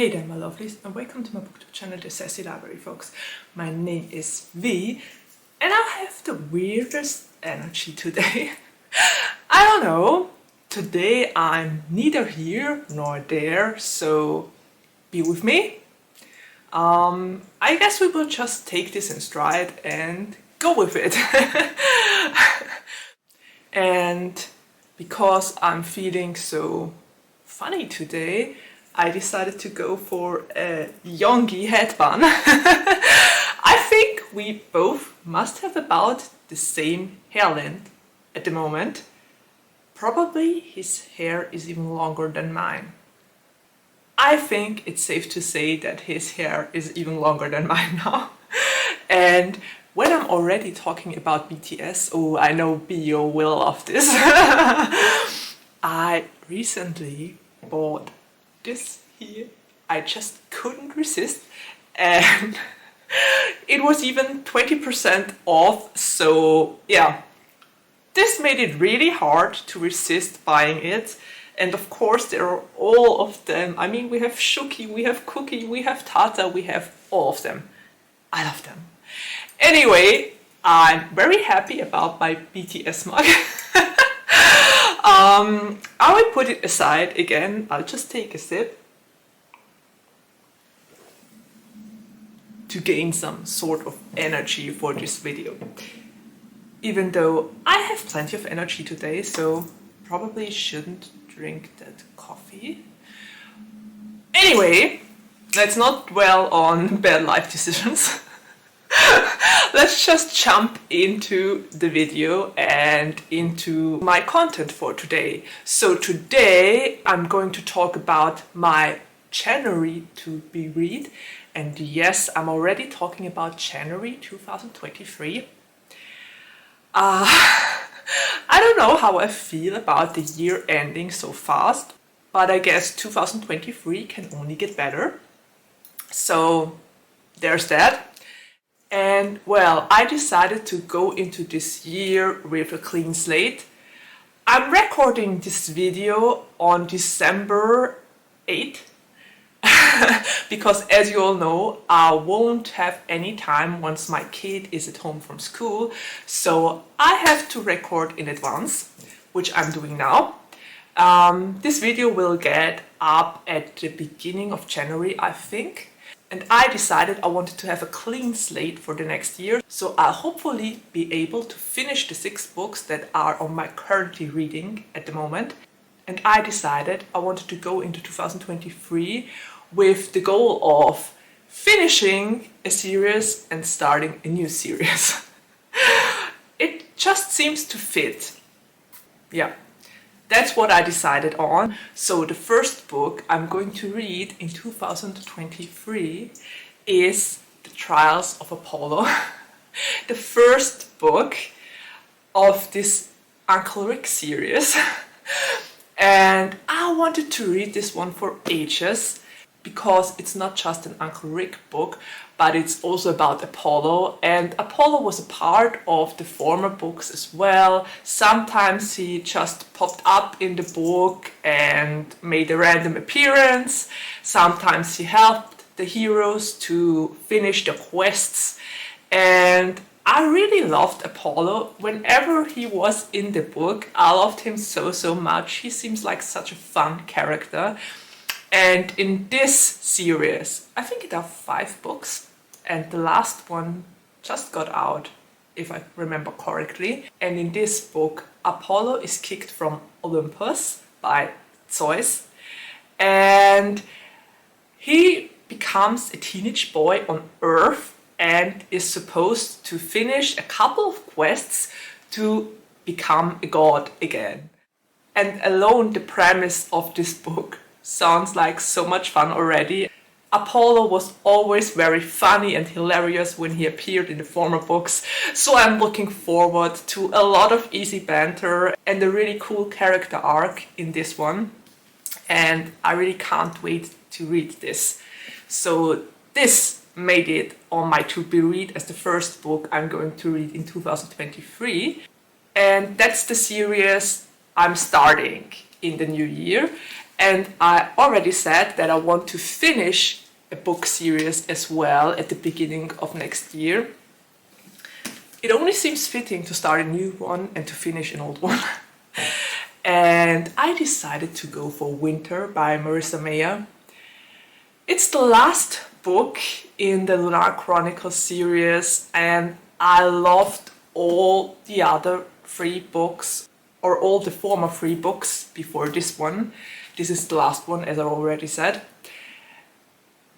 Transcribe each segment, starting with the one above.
Hey there my lovelies, and welcome to my BookTube channel, the Sassy Library, folks. My name is V, and I have the weirdest energy today. I don't know, today I'm neither here nor there, so be with me. I guess we will just take this in stride and go with it. And because I'm feeling so funny today, I decided to go for a yongi headband. I think we both must have about the same hair length at the moment. Probably his hair is even longer than mine. I think it's safe to say that his hair is even longer than mine now. And when I'm already talking about BTS, oh, I know Bio will love this. I recently bought this here. I just couldn't resist, and it was even 20% off, so yeah, this made it really hard to resist buying it. And of course there are all of them. I mean, we have Shuki, we have Cookie, we have Tata, we have all of them. I love them. Anyway, I'm very happy about my BTS mug. I will put it aside again. I'll just take a sip to gain some sort of energy for this video. Even though I have plenty of energy today, so probably shouldn't drink that coffee. Anyway, let's not dwell on bad life decisions. Let's just jump into the video and into my content for today. So today I'm going to talk about my January to-be read. And yes, I'm already talking about January 2023. I don't know how I feel about the year ending so fast, but I guess 2023 can only get better. So there's that. And well, I decided to go into this year with a clean slate. I'm recording this video on December 8th because, as you all know, I won't have any time once my kid is at home from school, so I have to record in advance, which I'm doing now. This video will get up at the beginning of January, I think. And I decided I wanted to have a clean slate for the next year, so I'll hopefully be able to finish the 6 books that are on my currently reading at the moment. And I decided I wanted to go into 2023 with the goal of finishing a series and starting a new series. It just seems to fit. Yeah. That's what I decided on. So the first book I'm going to read in 2023 is The Trials of Apollo. The first book of this Uncle Rick series. And I wanted to read this one for ages because it's not just an Uncle Rick book, but it's also about Apollo, and Apollo was a part of the former books as well. Sometimes he just popped up in the book and made a random appearance. Sometimes he helped the heroes to finish the quests, and I really loved Apollo. Whenever he was in the book, I loved him so much. He seems like such a fun character. And in this series, I think there are 5 books, and the last one just got out, if I remember correctly. And in this book, Apollo is kicked from Olympus by Zeus, and he becomes a teenage boy on Earth and is supposed to finish a couple of quests to become a god again. And alone the premise of this book sounds like so much fun already. Apollo was always very funny and hilarious when he appeared in the former books, so I'm looking forward to a lot of easy banter and a really cool character arc in this one. And I really can't wait to read this. So this made it on my to-be read as the first book I'm going to read in 2023. And that's the series I'm starting in the new year. And I already said that I want to finish a book series as well at the beginning of next year. It only seems fitting to start a new one and to finish an old one. And I decided to go for Winter by Marissa Meyer. It's the last book in the Lunar Chronicles series, and I loved all the other 3 books, or all the former 3 books before this one. This is the last one, as I already said.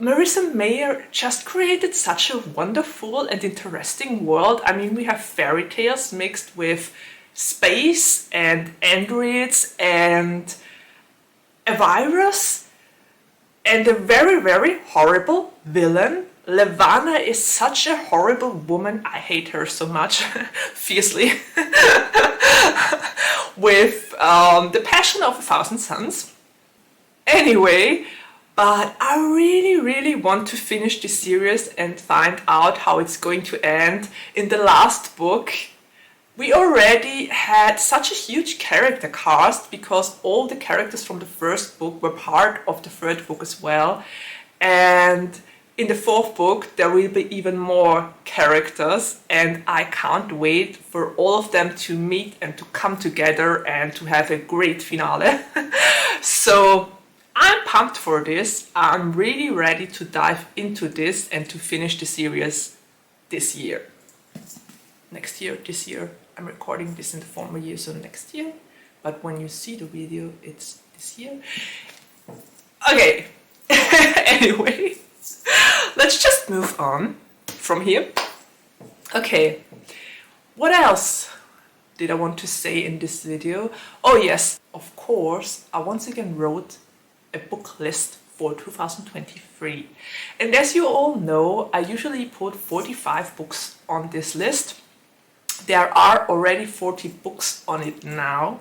Marissa Meyer just created such a wonderful and interesting world. I mean, we have fairy tales mixed with space and androids and a virus and a very, very horrible villain. Levana is such a horrible woman. I hate her so much, fiercely. With the passion of 1,000 suns. Anyway, but I really, really want to finish this series and find out how it's going to end. In the last book, we already had such a huge character cast because all the characters from the first book were part of the third book as well. And in the fourth book, there will be even more characters, and I can't wait for all of them to meet and to come together and to have a great finale. So I'm pumped for this. I'm really ready to dive into this and to finish the series this year. Next year, this year. I'm recording this in the former year, so next year. But when you see the video, it's this year. Okay, anyway, let's just move on from here. Okay, what else did I want to say in this video? Oh yes, of course, I once again wrote a book list for 2023. And as you all know, I usually put 45 books on this list. There are already 40 books on it now.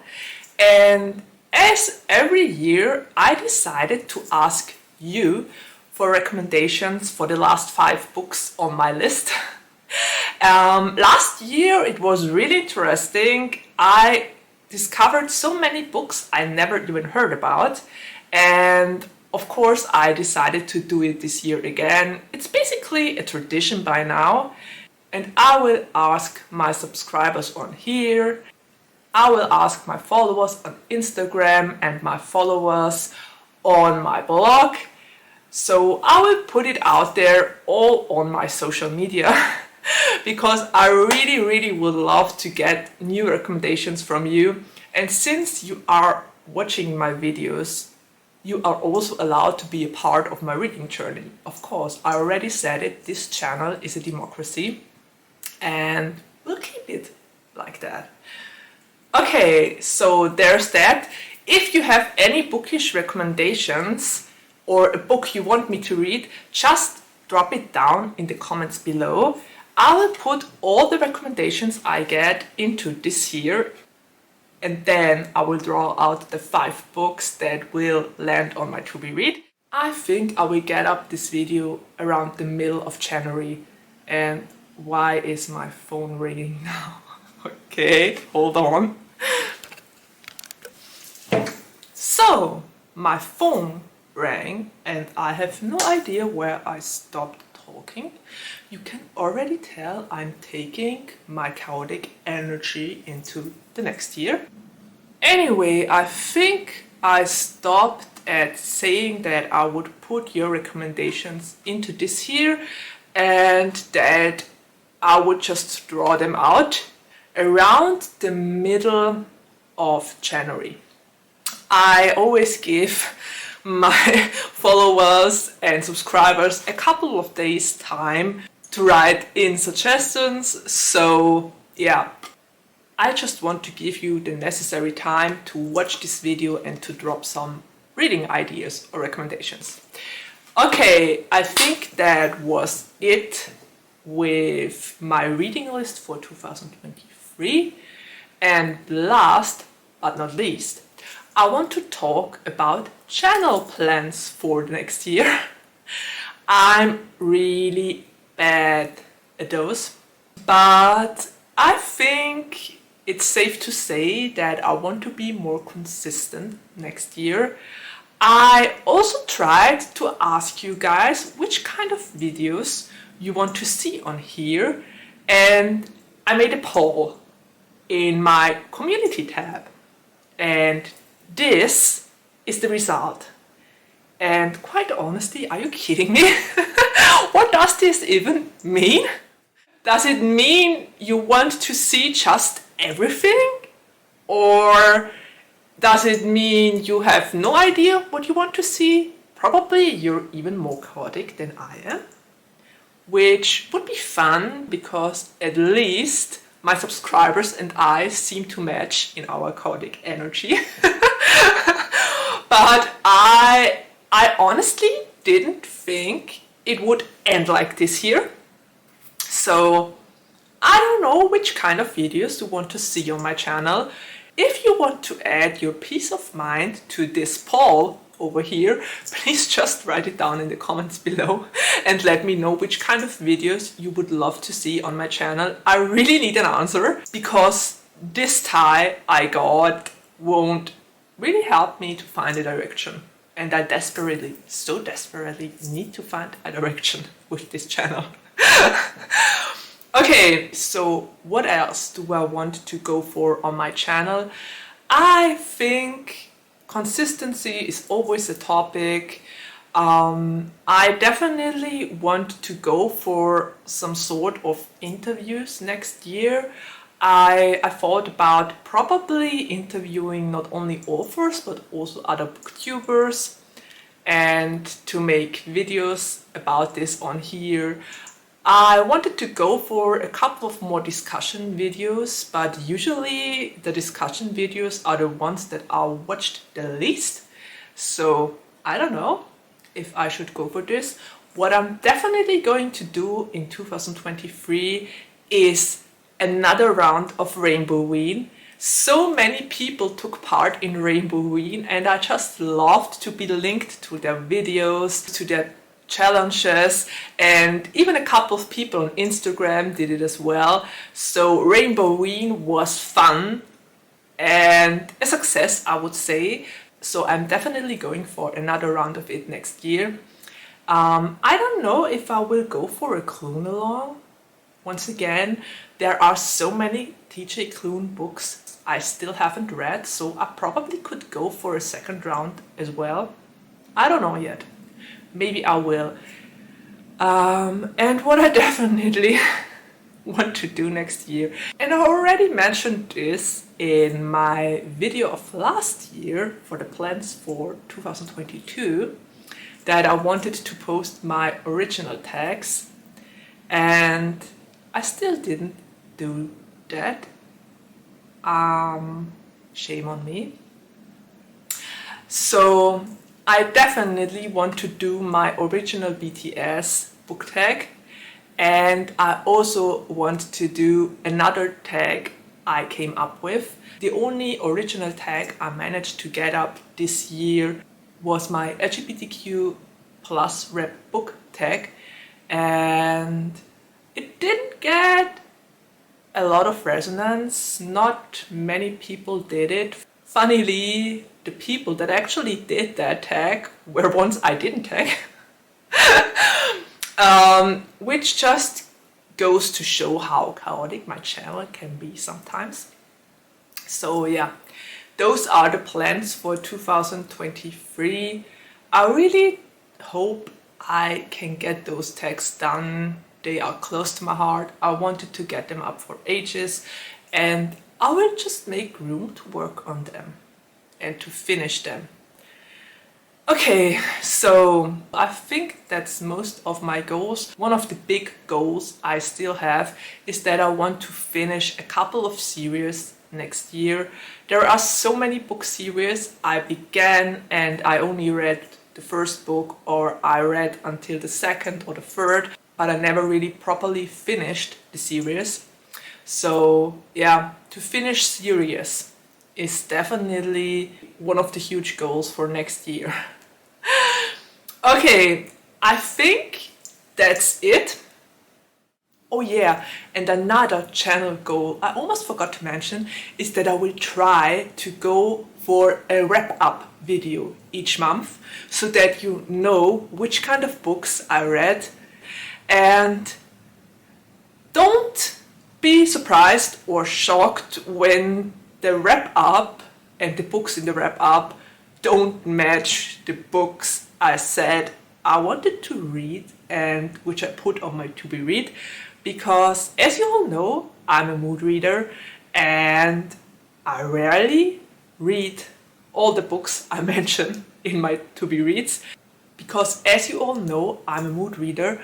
And as every year, I decided to ask you for recommendations for the last 5 books on my list. Last year, it was really interesting. I discovered so many books I never even heard about. And of course, I decided to do it this year again. It's basically a tradition by now. And I will ask my subscribers on here. I will ask my followers on Instagram and my followers on my blog. So I will put it out there all on my social media because I really, really would love to get new recommendations from you. And since you are watching my videos, you are also allowed to be a part of my reading journey. Of course, I already said it, this channel is a democracy and we'll keep it like that. Okay, so there's that. If you have any bookish recommendations or a book you want me to read, just drop it down in the comments below. I will put all the recommendations I get into this here, and then I will draw out the 5 books that will land on my to be read. I think I will get up this video around the middle of January. And why is my phone ringing now? Okay, hold on. So, my phone rang and I have no idea where I stopped talking. You can already tell I'm taking my chaotic energy into the next year. Anyway, I think I stopped at saying that I would put your recommendations into this here and that I would just draw them out around the middle of January. I always give my followers and subscribers a couple of days time to write in suggestions, so yeah, I just want to give you the necessary time to watch this video and to drop some reading ideas or recommendations. Okay, I think that was it with my reading list for 2023. And last but not least, I want to talk about channel plans for the next year. I'm really bad at those, but I think it's safe to say that I want to be more consistent next year. I also tried to ask you guys which kind of videos you want to see on here, and I made a poll in my community tab, and this is the result. And quite honestly, are you kidding me? What does this even mean? Does it mean you want to see just everything? Or does it mean you have no idea what you want to see? Probably you're even more chaotic than I am, which would be fun because at least my subscribers and I seem to match in our chaotic energy. But I honestly didn't think it would end like this here. So I don't know which kind of videos you want to see on my channel. If you want to add your peace of mind to this poll over here, please just write it down in the comments below and let me know which kind of videos you would love to see on my channel. I really need an answer because this tie I got won't really help me to find a direction. And I so desperately need to find a direction with this channel. Okay, so what else do I want to go for on my channel? I think consistency is always a topic. I definitely want to go for some sort of interviews next year. I thought about probably interviewing not only authors but also other booktubers and to make videos about this on here. I wanted to go for a couple of more discussion videos, but usually the discussion videos are the ones that are watched the least. So I don't know if I should go for this. What I'm definitely going to do in 2023 is another round of Rainbowween. So many people took part in Rainbowween and I just loved to be linked to their videos, to their challenges, and even a couple of people on Instagram did it as well. So Rainbowween was fun and a success, I would say. So I'm definitely going for another round of it next year. I don't know if I will go for a Clune along. Once again, there are so many TJ Clune books I still haven't read, so I probably could go for a second round as well. I don't know yet. Maybe I will. And what I definitely want to do next year, and I already mentioned this in my video of last year for the plans for 2022, that I wanted to post my original tags, and I still didn't do that. Shame on me. So I definitely want to do my original BTS book tag, and I also want to do another tag I came up with. The only original tag I managed to get up this year was my LGBTQ plus rep book tag, and it didn't get a lot of resonance. Not many people did it. Funnily, the people that actually did that tag were ones I didn't tag. Which just goes to show how chaotic my channel can be sometimes. So yeah, those are the plans for 2023. I really hope I can get those tags done. They are close to my heart. I wanted to get them up for ages, and I will just make room to work on them and to finish them. Okay, so I think that's most of my goals. One of the big goals I still have is that I want to finish a couple of series next year. There are so many book series I began and I only read the first book, or I read until the second or the third, but I never really properly finished the series. So yeah, to finish series is definitely one of the huge goals for next year. Okay, I think that's it. Oh yeah, and another channel goal I almost forgot to mention is that I will try to go for a wrap-up video each month so that you know which kind of books I read, and don't be surprised or shocked when the wrap-up and the books in the wrap-up don't match the books I said I wanted to read and which I put on my to be read, because as you all know, I'm a mood reader and I rarely read all the books I mention in my to be reads, because as you all know, I'm a mood reader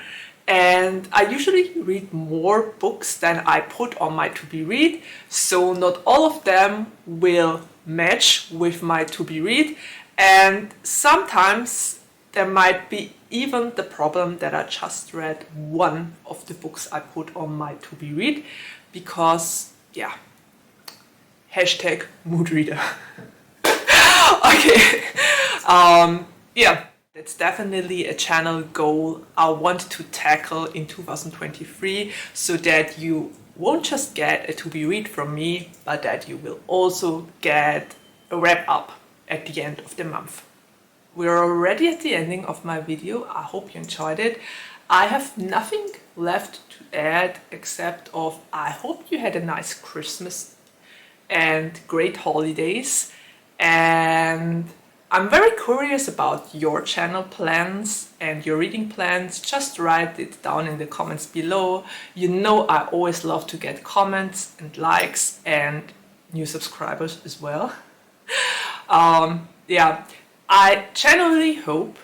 and I usually read more books than I put on my to be read, so not all of them will match with my to be read, and sometimes there might be even the problem that I just read one of the books I put on my to be read, because yeah, hashtag mood reader. Okay, yeah, that's definitely a channel goal I want to tackle in 2023, so that you won't just get a to be read from me, but that you will also get a wrap up at the end of the month. We're already at the ending of my video. I hope you enjoyed it. I have nothing left to add except of I hope you had a nice Christmas and great holidays, and I'm very curious about your channel plans and your reading plans. Just write it down in the comments below. You know I always love to get comments and likes and new subscribers as well. Yeah, I genuinely hope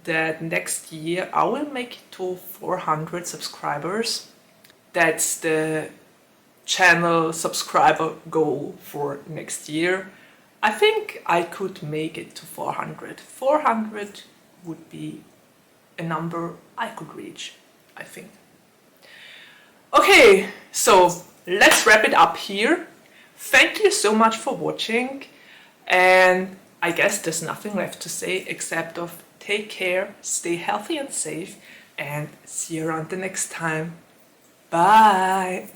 that next year I will make it to 400 subscribers. That's the channel subscriber goal for next year. I think I could make it to 400. 400 would be a number I could reach, I think. Okay, so let's wrap it up here. Thank you so much for watching, and I guess there's nothing left to say except of take care, stay healthy and safe, and see you around the next time. Bye!